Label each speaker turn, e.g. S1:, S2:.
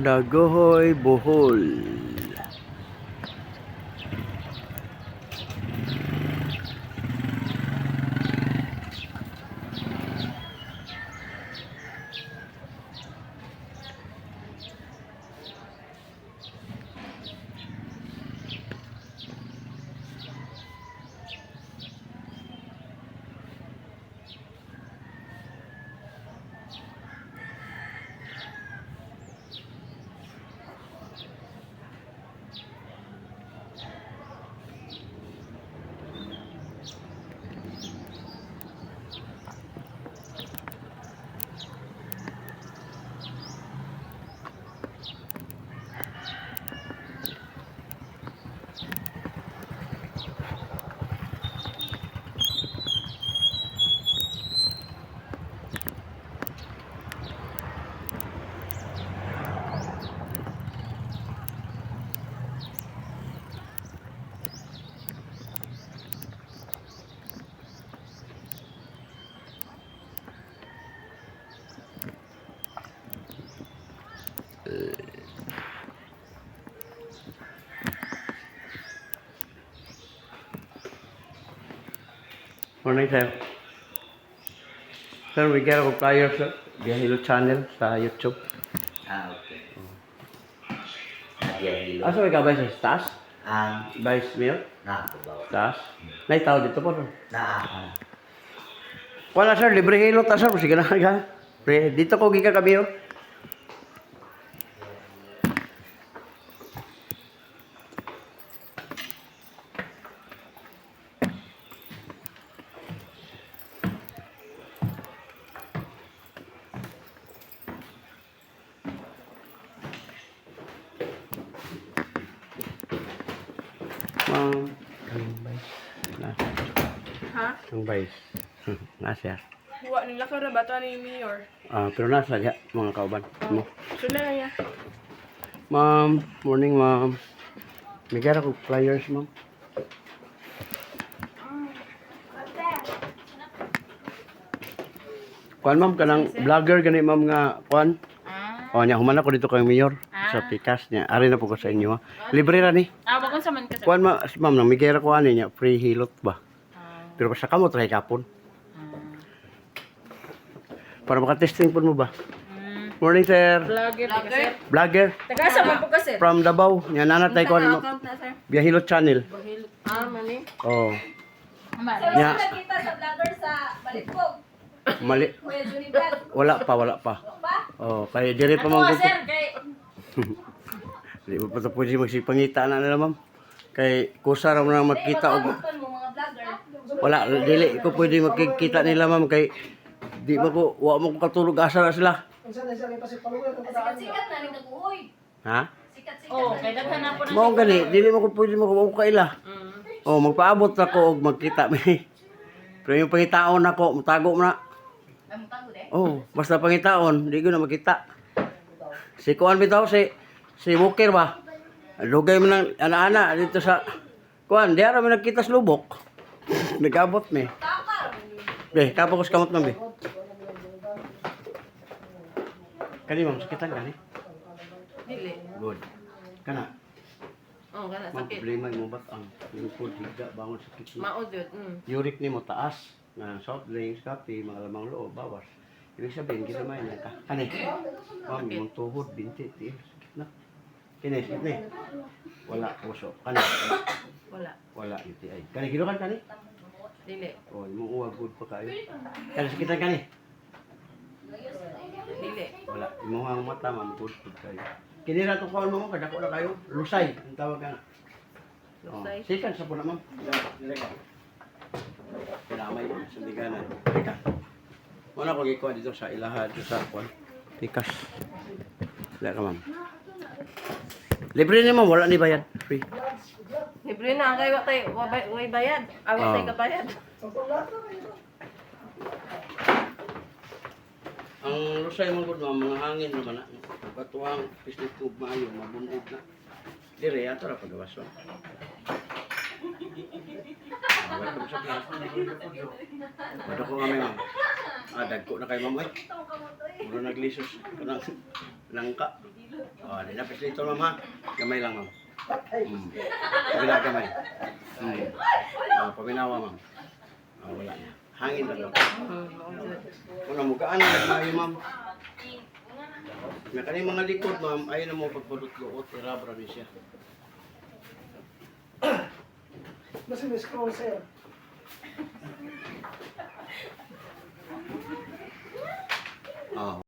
S1: Dagohoy, Bohol. Morning, sir. Sir, bigyan ako flyer, sir. Biyahilo channel sa YouTube.
S2: Okay. Nagyahilo.
S1: Asa may kabay sa taas? Vice Mayor?
S2: Nakabaw.
S1: Taas? May tao dito po, sir.
S2: Na.
S1: Wala, sir. Libre hilo ta, sir. Sige na ka. Dito ko gika kami, oh. Ang vice. Nasa.
S3: Ha?
S1: Ang vice. Nasa.
S3: Buwa nila ka na bato ni Mayor.
S1: Pero nasa ya, mga kauban mo.
S3: Sula na niya.
S1: Ma'am, morning, ma'am. Bigyan ako flyers, ma'am. Kuan, ma'am, kanang vlogger gani, ma'am, nga kuan. O nya human ako dito kay Mayor sa Pikas niya. Ari na po ko sa inyo, ha. Libre ra ni.
S3: Bakon sa man ka.
S1: Kuan, ma'am, nang migera ko ani niya free hilot ba. Pero sa kamot ra kapon. Para maka-testing po mo ba? Morning, sir.
S3: Vlogger.
S1: Vlogger
S3: Taga sa man po ka sir.
S1: from Davao. Nya nanatay ko ano.
S3: Account na sir.
S1: Biyahilot channel.
S3: Mani.
S1: Oh.
S3: Mani.
S1: Nya
S4: Kita sa vlogger sa Balitkog.
S1: mali.
S4: Kuya Juni Vlog.
S1: Wala pa. Oh, kaya dire pa man ko.
S3: Sir kay
S1: Di ba pa pwede magsipangita na nila, ma'am? Kay kusa ra mo na makita og
S4: Ito mo mga vlogger.
S1: wala dili ko pwede makikita nila, ma'am, kay di ba ko wa mo ko katulog asa na sila.
S4: Sikat-sikat na rin nakuhoy.
S1: Ha?
S4: Sikat-sikat
S3: oh,
S4: na
S3: kay
S4: rin.
S3: daghan na po na.
S1: Mao gani, dili mo ko pwede mo kaila. Oh, magpaabot na ko og magkita mi. Pero yung pangitaon nako, mutago mo na.
S4: Ay, mutago de.
S1: Oh, basta pangitaon, di ko na makita. Si Kuan bitaw si Walker ba? Lugay mo ng ana-ana dito sa Kuan, di ara mo nagkita sa lubok. Nagabot mi.
S4: Tapar.
S1: Kapos kamot man be. Kani ma'am, sakitan kani?
S3: Dili.
S1: Good. Kana,
S3: Oh, kana
S1: ma'am,
S3: sakit.
S1: problema mo ba't ang lingkod, higa, bangon sakit mo.
S3: Maod yun.
S1: Uric ni mo taas, nga soft drinks, kape, mga lamang loob, bawas. Ibig sabihin, ginamay niya ka. Kani, ma'am, yung tuhod, binti, tiil, sakit na. Kini, sakit na eh. Wala, puso. Kani,
S3: Wala.
S1: iti ay. Kani, kinukan kani?
S3: Dili.
S1: O, yung uwa, good pa kayo. Kani, sakitan kani?
S3: Dili.
S1: Wala, yung mga mata, ma'am, good kayo. Kinira to ko mo, kadako na kayo. Lusay, ang tawag ka na.
S3: Lusay.
S1: Sikan sa puna, ma'am. Dileka. Kinamay mo, sa biganan. Teka. Muna ko gikuha dito sa ilaha, dito sa kwan. Pikas. Wala ka, ma'am. Libre ni ma'am, wala ni bayad. Free.
S3: Libre na kay way bayad. Awat tay ka bayad.
S1: Ang lusay mo gud, ma'am, mga hangin naman na. Batuang, pislit ko maayo, mabunog na. Dire, ato ra pagawas, ma'am. welcome sa class. Wala ko kami, ma'am. Dagko na kay ma'am, ay. Puro naglisos. Langka. Dinapis dito, ma'am, ha? Gamay lang, ma'am. Pabila gamay. Pabinawa, ma'am. Wala na. Hangin lang daw. Kung namugaan na nagmayo, ma'am. May kaning mga likod, ma'am, ayaw na mo pagpulot-luot, irabra din siya.
S5: Mas scroll sir.